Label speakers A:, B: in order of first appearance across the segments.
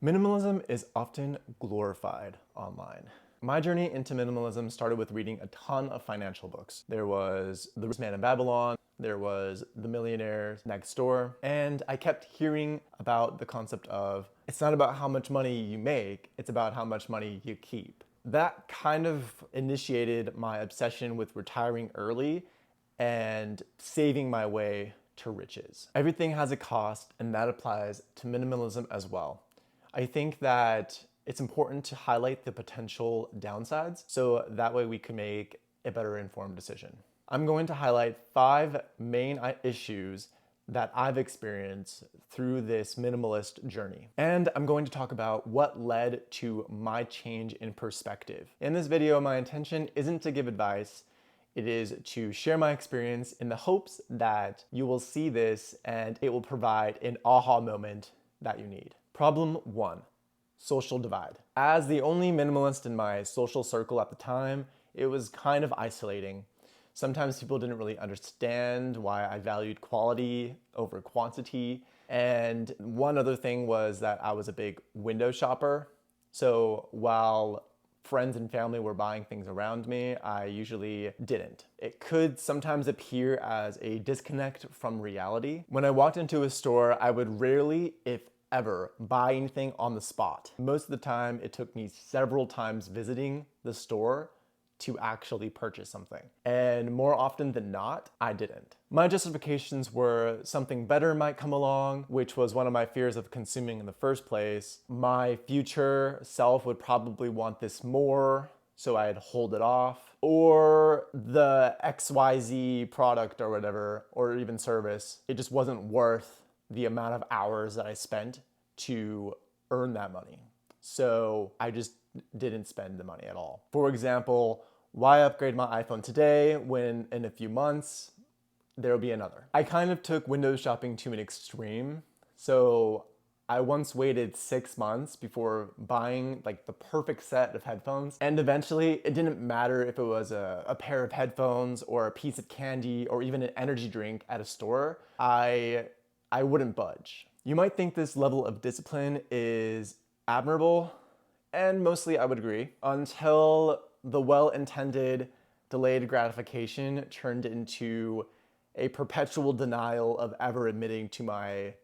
A: Minimalism is often glorified online. My journey into minimalism started with reading a ton of financial books. There was The Rich Man in Babylon, there was The Millionaire Next Door, and I kept hearing about the concept of it's not about how much money you make, it's about how much money you keep. That kind of initiated my obsession with retiring early and saving my way to riches. Everything has a cost, and that applies to minimalism as well. I think that it's important to highlight the potential downsides so that way we can make a better informed decision. I'm going to highlight 5 main issues that I've experienced through this minimalist journey. And I'm going to talk about what led to my change in perspective. In this video, my intention isn't to give advice. It is to share my experience in the hopes that you will see this and it will provide an aha moment that you need. Problem 1, social divide. As the only minimalist in my social circle at the time, it was kind of isolating. Sometimes people didn't really understand why I valued quality over quantity. And one other thing was that I was a big window shopper. So while friends and family were buying things around me, I usually didn't. It could sometimes appear as a disconnect from reality. When I walked into a store, I would rarely, if ever, buy anything on the spot. Most of the time, it took me several times visiting the store to actually purchase something. And more often than not, I didn't. My justifications were something better might come along, which was one of my fears of consuming in the first place. My future self would probably want this more, so I'd hold it off. Or the XYZ product or whatever, or even service, it just wasn't worth the amount of hours that I spent to earn that money. So I just didn't spend the money at all. For example, why upgrade my iPhone today when in a few months there will be another? I kind of took window shopping to an extreme. So I once waited 6 months before buying like the perfect set of headphones. And eventually it didn't matter if it was a pair of headphones or a piece of candy or even an energy drink at a store. I wouldn't budge. You might think this level of discipline is admirable, and mostly I would agree, until the well-intended delayed gratification turned into a perpetual denial of ever admitting to my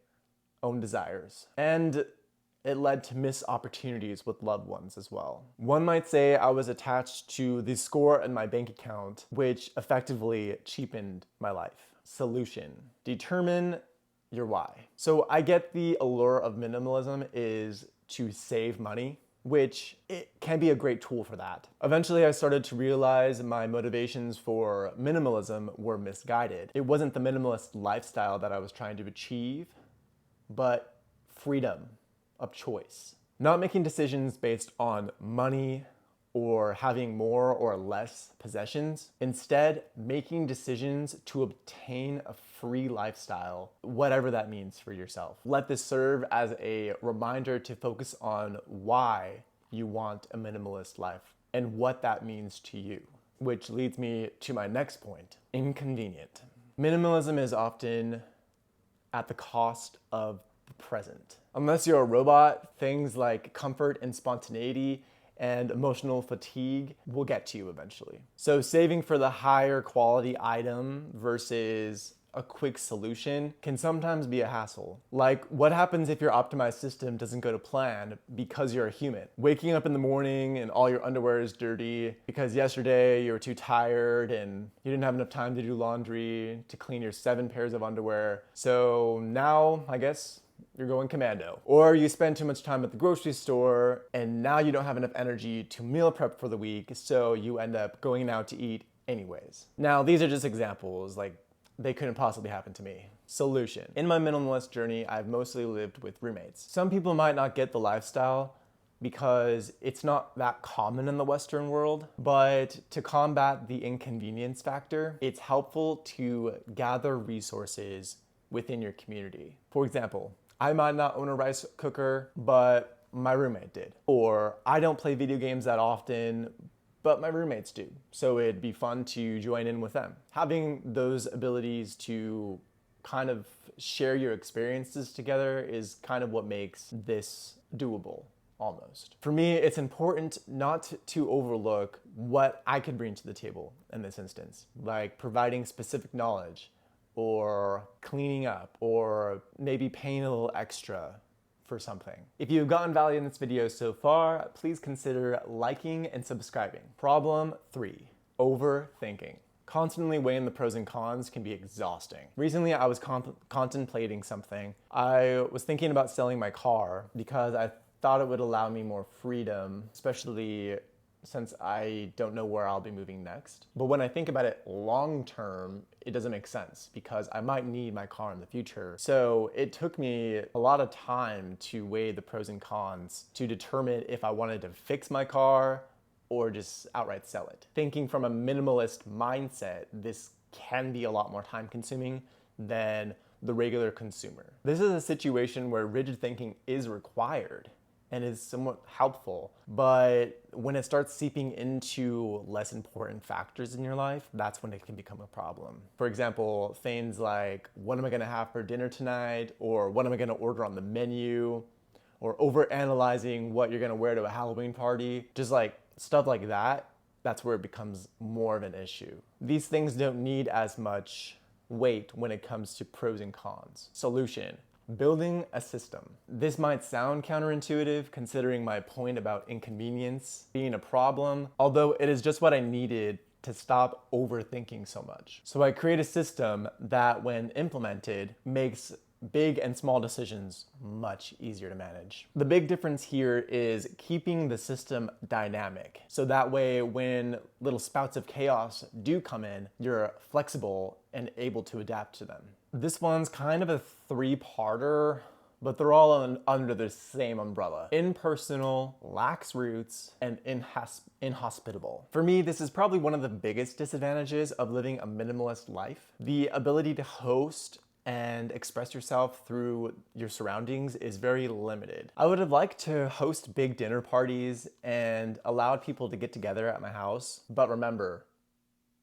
A: own desires. And it led to missed opportunities with loved ones as well. One might say I was attached to the score in my bank account, which effectively cheapened my life. Solution: determine your why. So I get the allure of minimalism is to save money, which it can be a great tool for that. Eventually I started to realize my motivations for minimalism were misguided. It wasn't the minimalist lifestyle that I was trying to achieve, but freedom of choice. Not making decisions based on money or having more or less possessions. Instead, making decisions to obtain a free lifestyle, whatever that means for yourself. Let this serve as a reminder to focus on why you want a minimalist life and what that means to you. Which leads me to my next point: inconvenient. Minimalism is often at the cost of the present. Unless you're a robot, things like comfort and spontaneity and emotional fatigue will get to you eventually. So saving for the higher quality item versus a quick solution can sometimes be a hassle. Like, what happens if your optimized system doesn't go to plan because you're a human? Waking up in the morning and all your underwear is dirty because yesterday you were too tired and you didn't have enough time to do laundry to clean your 7 pairs of underwear. So now, I guess, you're going commando. Or you spend too much time at the grocery store and now you don't have enough energy to meal prep for the week, so you end up going out to eat anyways. Now, these are just examples, like they couldn't possibly happen to me. Solution: in my minimalist journey, I've mostly lived with roommates. Some people might not get the lifestyle because it's not that common in the Western world, but to combat the inconvenience factor, it's helpful to gather resources within your community. For example, I might not own a rice cooker, but my roommate did. Or I don't play video games that often, but my roommates do. So it'd be fun to join in with them. Having those abilities to kind of share your experiences together is kind of what makes this doable. Almost. For me, it's important not to overlook what I could bring to the table in this instance, like providing specific knowledge or cleaning up or maybe paying a little extra for something. If you've gotten value in this video so far, please consider liking and subscribing. Problem 3, overthinking. Constantly weighing the pros and cons can be exhausting. Recently, I was contemplating something. I was thinking about selling my car because I thought it would allow me more freedom, especially since I don't know where I'll be moving next. But when I think about it long term, it doesn't make sense because I might need my car in the future. So it took me a lot of time to weigh the pros and cons to determine if I wanted to fix my car or just outright sell it. Thinking from a minimalist mindset, this can be a lot more time consuming than the regular consumer. This is a situation where rigid thinking is required and is somewhat helpful, but when it starts seeping into less important factors in your life, that's when it can become a problem. For example, things like, what am I gonna have for dinner tonight? Or what am I gonna order on the menu? Or overanalyzing what you're gonna wear to a Halloween party. Just like stuff like that, that's where it becomes more of an issue. These things don't need as much weight when it comes to pros and cons. Solution. Building a system. This might sound counterintuitive considering my point about inconvenience being a problem, although it is just what I needed to stop overthinking so much. So I create a system that, when implemented, makes big and small decisions much easier to manage. The big difference here is keeping the system dynamic. So that way, when little spouts of chaos do come in, you're flexible and able to adapt to them. This one's kind of a three-parter, but they're all under the same umbrella. Impersonal, lacks roots, and inhospitable. For me, this is probably one of the biggest disadvantages of living a minimalist life. The ability to host and express yourself through your surroundings is very limited. I would have liked to host big dinner parties and allowed people to get together at my house, but remember,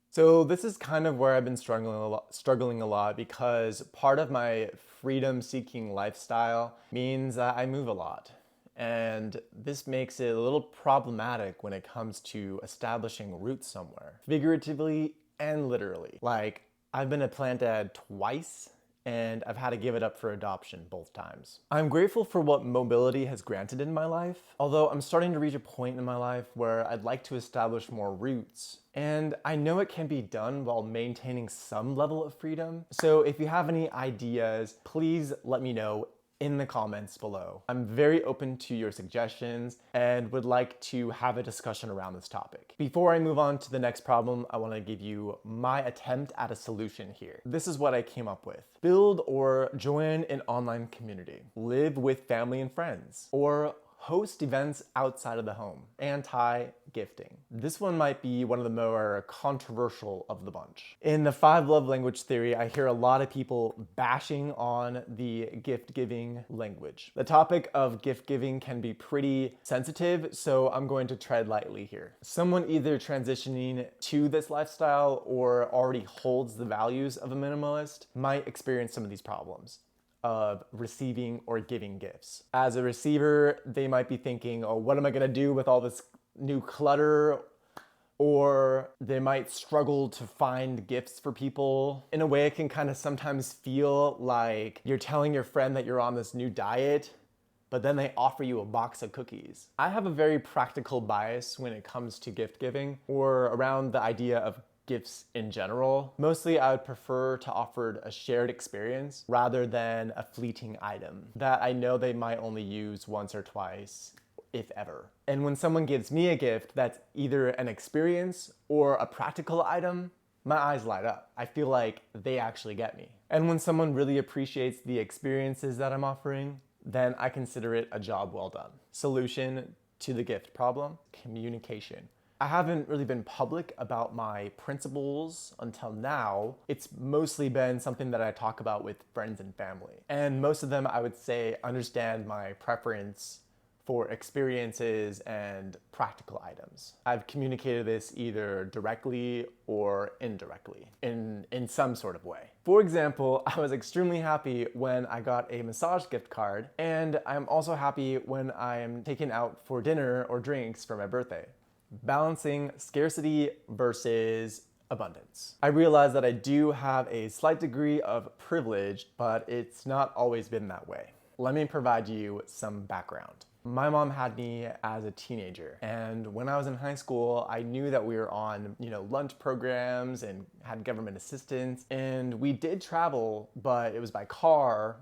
A: so this is kind of where I've been struggling a lot because part of my freedom-seeking lifestyle means that I move a lot. And this makes it a little problematic when it comes to establishing roots somewhere, figuratively and literally. Like, I've been a plant dad twice, and I've had to give it up for adoption both times. I'm grateful for what mobility has granted in my life, although I'm starting to reach a point in my life where I'd like to establish more roots. And I know it can be done while maintaining some level of freedom. So if you have any ideas, please let me know in the comments below. I'm very open to your suggestions and would like to have a discussion around this topic. Before I move on to the next problem, I want to give you my attempt at a solution here. This is what I came up with. Build or join an online community. Live with family and friends. Or host events outside of the home. Anti-gifting. This one might be one of the more controversial of the bunch. In the 5 love language theory, I hear a lot of people bashing on the gift-giving language. The topic of gift-giving can be pretty sensitive, so I'm going to tread lightly here. Someone either transitioning to this lifestyle or already holds the values of a minimalist might experience some of these problems of receiving or giving gifts. As a receiver, they might be thinking, oh, what am I gonna do with all this new clutter? Or they might struggle to find gifts for people. In a way, it can kind of sometimes feel like you're telling your friend that you're on this new diet, but then they offer you a box of cookies. I have a very practical bias when it comes to gift giving or around the idea of gifts in general. Mostly I would prefer to offer a shared experience rather than a fleeting item that I know they might only use once or twice, if ever. And when someone gives me a gift that's either an experience or a practical item, my eyes light up. I feel like they actually get me. And when someone really appreciates the experiences that I'm offering, then I consider it a job well done. Solution to the gift problem: communication. I haven't really been public about my principles until now. It's mostly been something that I talk about with friends and family. And most of them, I would say, understand my preference for experiences and practical items. I've communicated this either directly or indirectly in some sort of way. For example, I was extremely happy when I got a massage gift card, and I'm also happy when I'm taken out for dinner or drinks for my birthday. Balancing scarcity versus abundance. I realize that I do have a slight degree of privilege, but it's not always been that way. Let me provide you some background. My mom had me as a teenager, and when I was in high school, I knew that we were on, lunch programs and had government assistance, and we did travel, but it was by car,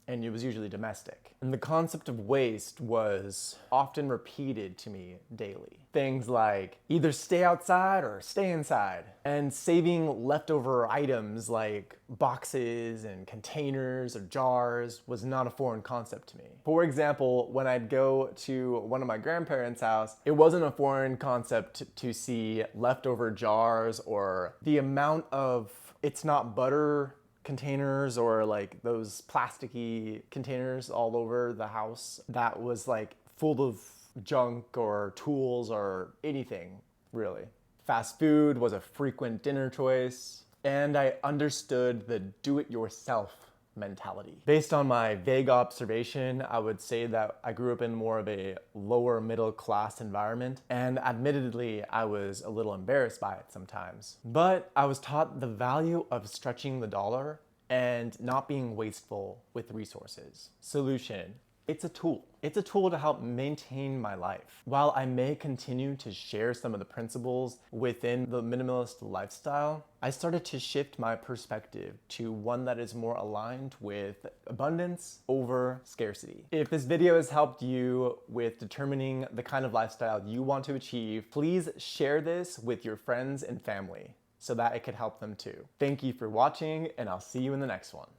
A: and it was usually domestic. And the concept of waste was often repeated to me daily. Things like either stay outside or stay inside, and saving leftover items like boxes and containers or jars was not a foreign concept to me. For example, when I'd go to one of my grandparents' house, it wasn't a foreign concept to see leftover jars or the amount of it's not butter containers or like those plasticky containers all over the house that was like full of junk or tools or anything, really. Fast food was a frequent dinner choice, and I understood the do-it-yourself mentality. Based on my vague observation, I would say that I grew up in more of a lower middle class environment, and admittedly, I was a little embarrassed by it sometimes. But I was taught the value of stretching the dollar and not being wasteful with resources. Solution: it's a tool. It's a tool to help maintain my life. While I may continue to share some of the principles within the minimalist lifestyle, I started to shift my perspective to one that is more aligned with abundance over scarcity. If this video has helped you with determining the kind of lifestyle you want to achieve, please share this with your friends and family so that it could help them too. Thank you for watching, and I'll see you in the next one.